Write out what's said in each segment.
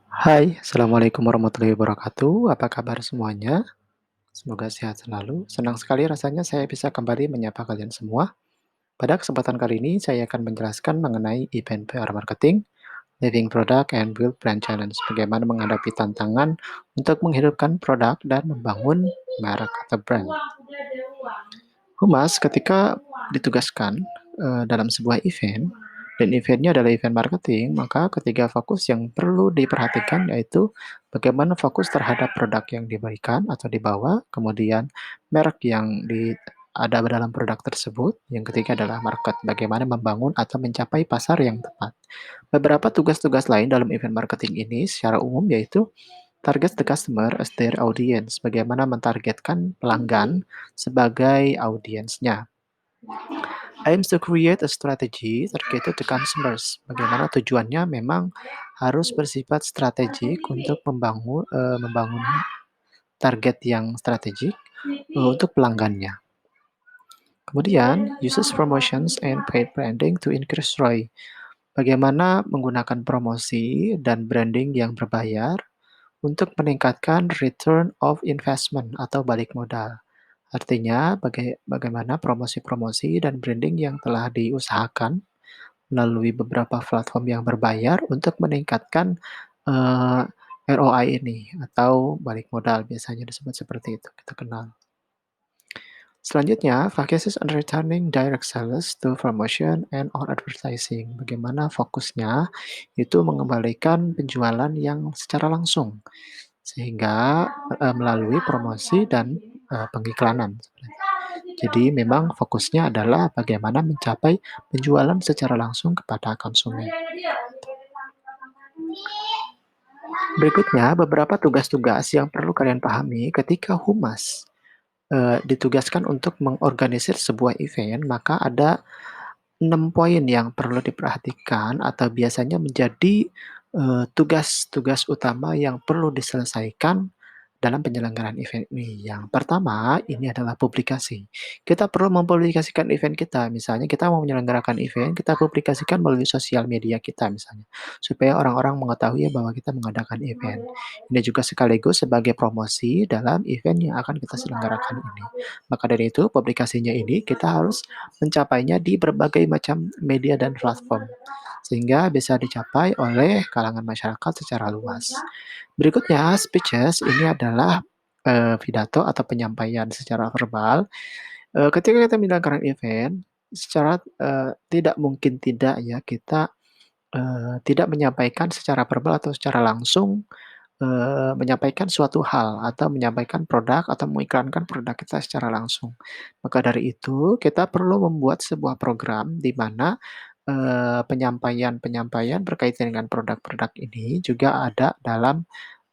Hai, Assalamualaikum warahmatullahi wabarakatuh. Apa kabar semuanya? Semoga sehat selalu. Senang sekali rasanya saya bisa kembali menyapa kalian semua. Pada kesempatan kali ini, saya akan menjelaskan mengenai event PR marketing, living product, and build brand challenge. Bagaimana menghadapi tantangan untuk menghidupkan produk dan membangun merek atau brand. Humas ketika ditugaskan dalam sebuah event, dan eventnya adalah event marketing, maka ketiga fokus yang perlu diperhatikan yaitu bagaimana fokus terhadap produk yang diberikan atau dibawa, kemudian merek yang ada dalam produk tersebut, yang ketiga adalah market, bagaimana membangun atau mencapai pasar yang tepat. Beberapa tugas-tugas lain dalam event marketing ini secara umum yaitu target the customer as their audience, bagaimana mentargetkan pelanggan sebagai audiensnya. Aims to create a strategy targeted to consumers. Bagaimana tujuannya memang harus bersifat strategik untuk membangun target yang strategik untuk pelanggannya. Kemudian, uses promotions and paid branding to increase ROI. Bagaimana menggunakan promosi dan branding yang berbayar untuk meningkatkan return of investment atau balik modal. Artinya, bagaimana promosi-promosi dan branding yang telah diusahakan melalui beberapa platform yang berbayar untuk meningkatkan, eee, ROI ini atau balik modal biasanya disebut seperti itu, kita kenal. Selanjutnya, focuses on returning direct sales to promotion and on advertising. Bagaimana fokusnya itu mengembalikan penjualan yang secara langsung, sehingga, melalui promosi dan, pengiklanan. Jadi memang fokusnya adalah bagaimana mencapai penjualan secara langsung kepada konsumen. Berikutnya, beberapa tugas-tugas yang perlu kalian pahami ketika humas, ditugaskan untuk mengorganisir sebuah event, maka ada 6 poin yang perlu diperhatikan atau biasanya menjadi, tugas-tugas utama yang perlu diselesaikan dalam penyelenggaraan event ini. Yang pertama, ini adalah publikasi. Kita perlu mempublikasikan event kita. Misalnya kita mau menyelenggarakan event, kita publikasikan melalui sosial media kita misalnya, supaya orang-orang mengetahui bahwa kita mengadakan event. Ini juga sekaligus sebagai promosi dalam event yang akan kita selenggarakan ini. Maka dari itu, publikasinya ini kita harus mencapainya di berbagai macam media dan platform, sehingga bisa dicapai oleh kalangan masyarakat secara luas. Berikutnya, speeches ini adalah, pidato atau penyampaian secara verbal. Ketika kita menyelenggarakan event, secara, tidak mungkin tidak ya, kita, tidak menyampaikan secara verbal atau secara langsung, menyampaikan suatu hal atau menyampaikan produk atau mengiklankan produk kita secara langsung. Maka dari itu, kita perlu membuat sebuah program di mana, penyampaian-penyampaian berkaitan dengan produk-produk ini juga ada dalam,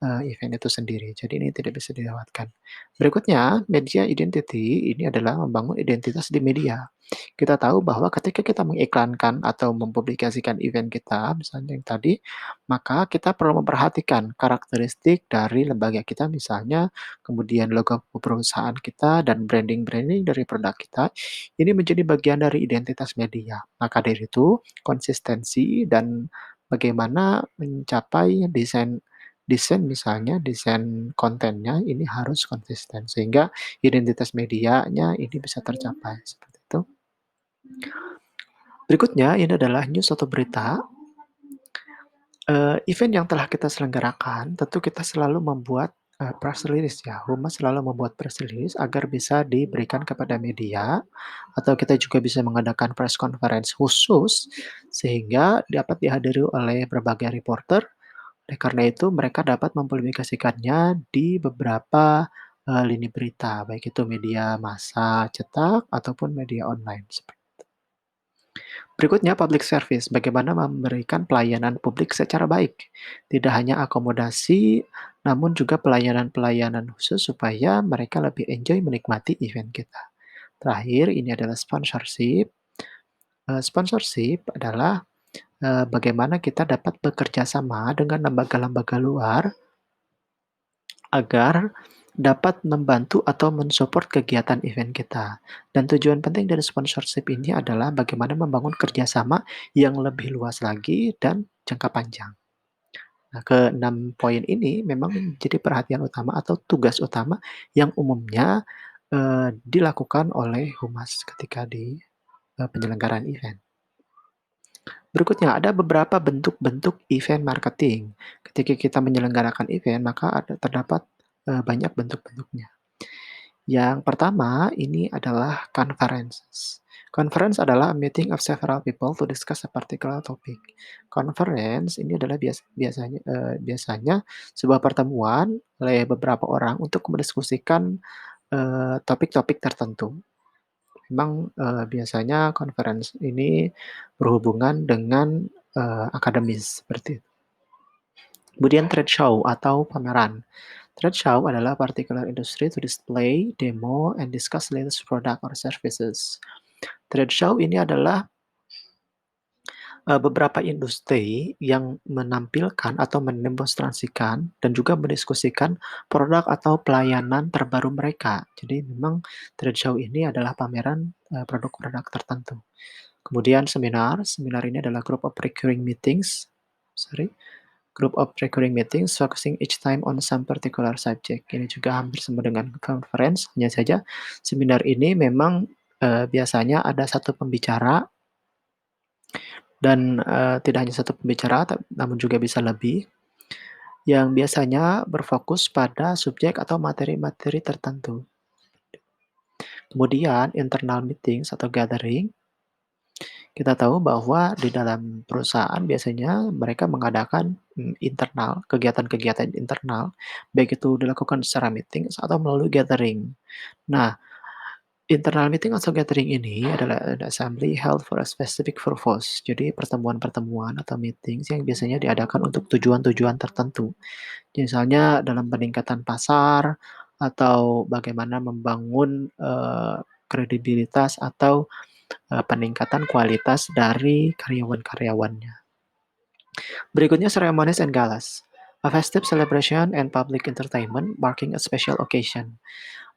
event itu sendiri. Jadi ini tidak bisa dilewatkan. Berikutnya, media identity ini adalah membangun identitas di media. Kita tahu bahwa ketika kita mengiklankan atau mempublikasikan event kita, misalnya yang tadi, maka kita perlu memperhatikan karakteristik dari lembaga kita misalnya, kemudian logo perusahaan kita dan branding-branding dari produk kita, ini menjadi bagian dari identitas media. Maka dari itu, konsistensi dan bagaimana mencapai desain desain misalnya, desain kontennya ini harus konsisten, sehingga identitas medianya ini bisa tercapai, seperti itu. Berikutnya ini adalah news atau berita. Event yang telah kita selenggarakan, tentu kita selalu membuat, press release ya. Humas selalu membuat press release agar bisa diberikan kepada media, atau kita juga bisa mengadakan press conference khusus, sehingga dapat dihadiri oleh berbagai reporter. Oleh karena itu mereka dapat mempublikasikannya di beberapa, lini berita, baik itu media massa cetak ataupun media online, Berikutnya public service, bagaimana memberikan pelayanan publik secara baik. Tidak hanya akomodasi, namun juga pelayanan-pelayanan khusus supaya mereka lebih enjoy menikmati event kita. Terakhir, ini adalah sponsorship. Sponsorship adalah, bagaimana kita dapat bekerja sama dengan lembaga-lembaga luar agar dapat membantu atau mensupport kegiatan event kita. Dan tujuan penting dari sponsorship ini adalah bagaimana membangun kerjasama yang lebih luas lagi dan jangka panjang. Nah, ke-6 poin ini memang menjadi perhatian utama atau tugas utama yang umumnya, dilakukan oleh humas ketika di, penyelenggaraan event. Berikutnya ada beberapa bentuk-bentuk event marketing. Ketika kita menyelenggarakan event, maka terdapat, banyak bentuk-bentuknya. Yang pertama ini adalah conferences. Conference adalah a meeting of several people to discuss a particular topic. Conference ini adalah biasanya sebuah pertemuan oleh beberapa orang untuk mendiskusikan, topik-topik tertentu. Memang, biasanya conference ini berhubungan dengan, akademis seperti itu. Kemudian trade show atau pameran. Trade show adalah particular industry to display, demo, and discuss latest product or services. Trade show ini adalah, beberapa industri yang menampilkan atau mendemonstrasikan dan juga mendiskusikan produk atau pelayanan terbaru mereka. Jadi memang trade show ini adalah pameran, produk-produk tertentu. Kemudian seminar, seminar ini adalah group of recurring meetings focusing each time on some particular subject. Ini juga hampir sama dengan conference, hanya saja seminar ini memang, biasanya ada satu pembicara dan, tidak hanya satu pembicara namun juga bisa lebih, yang biasanya berfokus pada subjek atau materi-materi tertentu. Kemudian internal meetings atau gathering, kita tahu bahwa di dalam perusahaan biasanya mereka mengadakan, internal, kegiatan-kegiatan internal, baik itu dilakukan secara meetings atau melalui gathering. Nah, internal meeting atau gathering ini adalah an assembly held for a specific purpose. Jadi pertemuan-pertemuan atau meetings yang biasanya diadakan untuk tujuan-tujuan tertentu. Misalnya dalam peningkatan pasar atau bagaimana membangun, kredibilitas atau peningkatan kualitas dari karyawan-karyawannya. Berikutnya ceremonies and galas. A festive celebration and public entertainment marking a special occasion.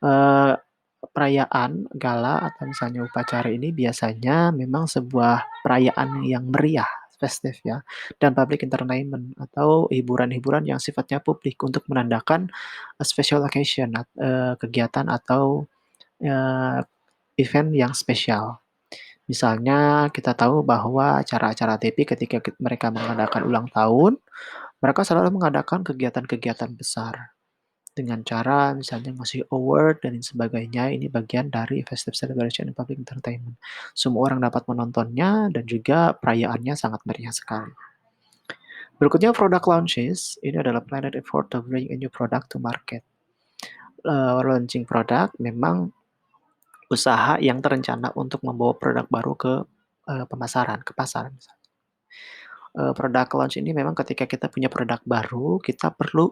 Eee, Perayaan, gala, atau misalnya upacara ini biasanya memang sebuah perayaan yang meriah, festif ya, dan public entertainment atau hiburan-hiburan yang sifatnya publik untuk menandakan a special occasion, kegiatan atau, eee, event yang spesial. Misalnya kita tahu bahwa acara-acara TV ketika mereka mengadakan ulang tahun, mereka selalu mengadakan kegiatan-kegiatan besar dengan cara misalnya ngasih award dan lain sebagainya. Ini bagian dari festive celebration and public entertainment. Semua orang dapat menontonnya dan juga perayaannya sangat meriah sekali. Berikutnya product launches, ini adalah planned effort to bring a new product to market. Launching produk memang usaha yang terencana untuk membawa produk baru ke, pemasaran, ke pasar misalnya. Product launch ini memang ketika kita punya produk baru, kita perlu,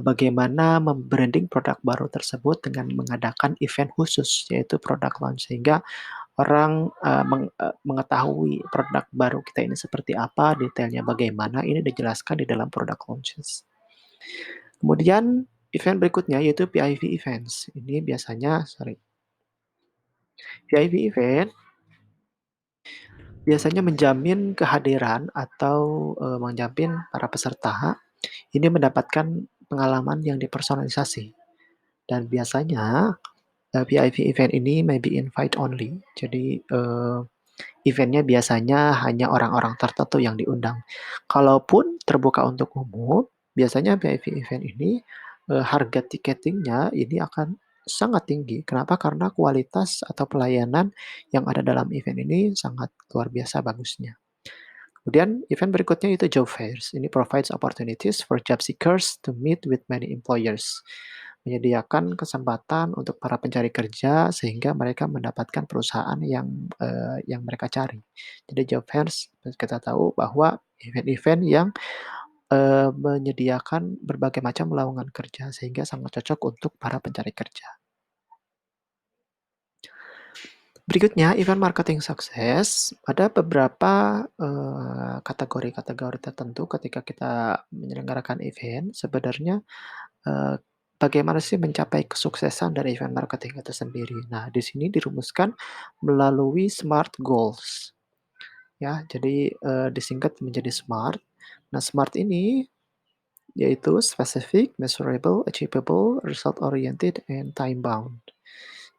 bagaimana mem-branding produk baru tersebut dengan mengadakan event khusus, yaitu product launch. Sehingga orang, mengetahui produk baru kita ini seperti apa, detailnya bagaimana, ini dijelaskan di dalam product launches. Kemudian event berikutnya yaitu PIV events. Ini biasanya PIV event biasanya menjamin kehadiran atau, menjamin para peserta ini mendapatkan pengalaman yang dipersonalisasi dan biasanya, VIP event ini may be invite only. Jadi, event biasanya hanya orang-orang tertentu yang diundang. Kalaupun terbuka untuk umum, biasanya VIP event ini, harga tiketingnya ini akan sangat tinggi. Kenapa? Karena kualitas atau pelayanan yang ada dalam event ini sangat luar biasa bagusnya. Kemudian event berikutnya itu job fairs. Ini provides opportunities for job seekers to meet with many employers. Menyediakan kesempatan untuk para pencari kerja sehingga mereka mendapatkan perusahaan yang mereka cari. Jadi job fairs kita tahu bahwa event-event yang, menyediakan berbagai macam lowongan kerja sehingga sangat cocok untuk para pencari kerja. Berikutnya, event marketing sukses, ada beberapa, kategori-kategori tertentu ketika kita menyelenggarakan event, sebenarnya, eee, bagaimana sih mencapai kesuksesan dari event marketing itu sendiri. Nah, di sini dirumuskan melalui SMART goals, ya. Jadi, disingkat menjadi SMART. Nah, SMART ini yaitu specific, measurable, achievable, result oriented, and time bound.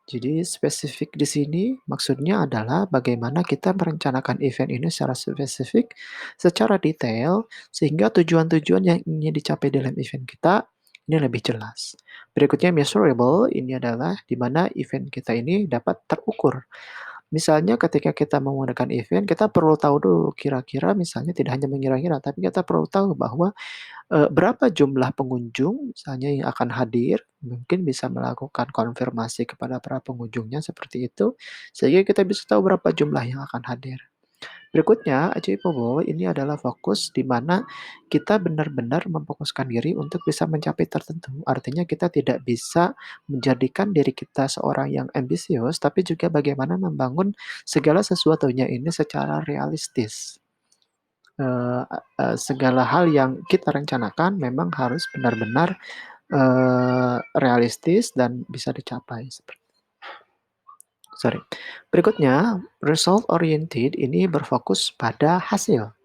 Jadi spesifik di sini maksudnya adalah bagaimana kita merencanakan event ini secara spesifik, secara detail, sehingga tujuan-tujuan yang ingin dicapai dalam event kita ini lebih jelas. Berikutnya measurable, ini adalah di mana event kita ini dapat terukur. Misalnya ketika kita mau mengadakan event, kita perlu tahu dulu kira-kira misalnya tidak hanya mengira-ngira, tapi kita perlu tahu bahwa berapa jumlah pengunjung misalnya yang akan hadir, mungkin bisa melakukan konfirmasi kepada para pengunjungnya seperti itu, sehingga kita bisa tahu berapa jumlah yang akan hadir. Berikutnya, achievable ini adalah fokus di mana kita benar-benar memfokuskan diri untuk bisa mencapai tertentu. Artinya kita tidak bisa menjadikan diri kita seorang yang ambisius, tapi juga bagaimana membangun segala sesuatunya ini secara realistis. Segala hal yang kita rencanakan memang harus benar-benar, realistis dan bisa dicapai sorry. Berikutnya, result oriented ini berfokus pada hasil.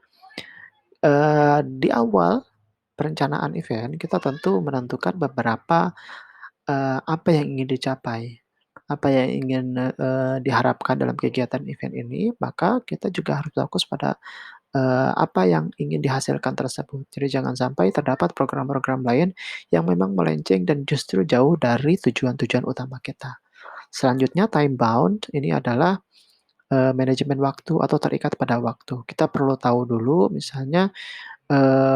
Di awal perencanaan event, kita tentu menentukan beberapa, apa yang ingin dicapai, apa yang ingin, diharapkan dalam kegiatan event ini, maka kita juga harus fokus pada apa yang ingin dihasilkan tersebut. Jadi jangan sampai terdapat program-program lain yang memang melenceng dan justru jauh dari tujuan-tujuan utama kita. Selanjutnya time bound ini adalah, manajemen waktu atau terikat pada waktu. Kita perlu tahu dulu misalnya,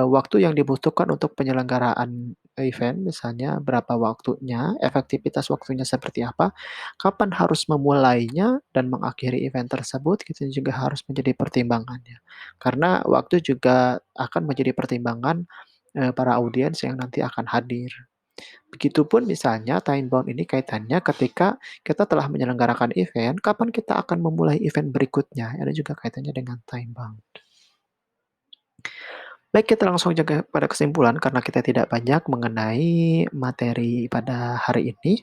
waktu yang dibutuhkan untuk penyelenggaraan event misalnya berapa waktunya, efektivitas waktunya seperti apa, kapan harus memulainya dan mengakhiri event tersebut, itu juga harus menjadi pertimbangannya. Karena waktu juga akan menjadi pertimbangan, para audiens yang nanti akan hadir. Begitupun misalnya time bound ini kaitannya ketika kita telah menyelenggarakan event, kapan kita akan memulai event berikutnya, ada juga kaitannya dengan time bound. Baik, kita langsung aja pada kesimpulan karena kita tidak banyak mengenai materi pada hari ini.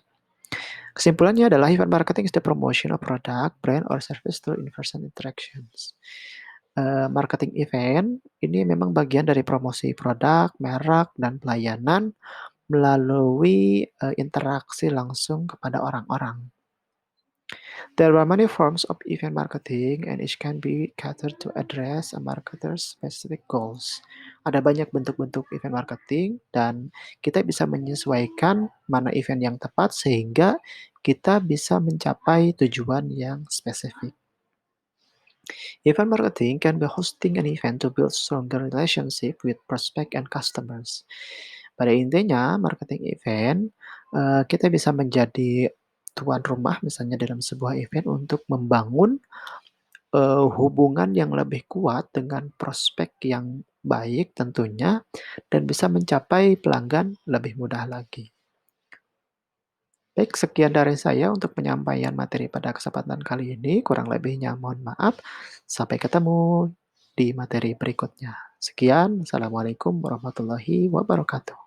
Kesimpulannya adalah event marketing is the promotion of product, brand, or service through in-person interactions. Marketing event ini memang bagian dari promosi produk, merek, dan pelayanan melalui, interaksi langsung kepada orang-orang. There are many forms of event marketing and each can be catered to address a marketer's specific goals. Ada banyak bentuk-bentuk event marketing dan kita bisa menyesuaikan mana event yang tepat sehingga kita bisa mencapai tujuan yang spesifik. Event marketing can be hosting an event to build stronger relationship with prospect and customers. Pada intinya, marketing event, kita bisa menjadi tuan rumah misalnya dalam sebuah event untuk membangun, hubungan yang lebih kuat dengan prospek yang baik tentunya dan bisa mencapai pelanggan lebih mudah lagi. Baik, sekian dari saya untuk penyampaian materi pada kesempatan kali ini. Kurang lebihnya mohon maaf. Sampai ketemu di materi berikutnya. Sekian, Assalamualaikum warahmatullahi wabarakatuh.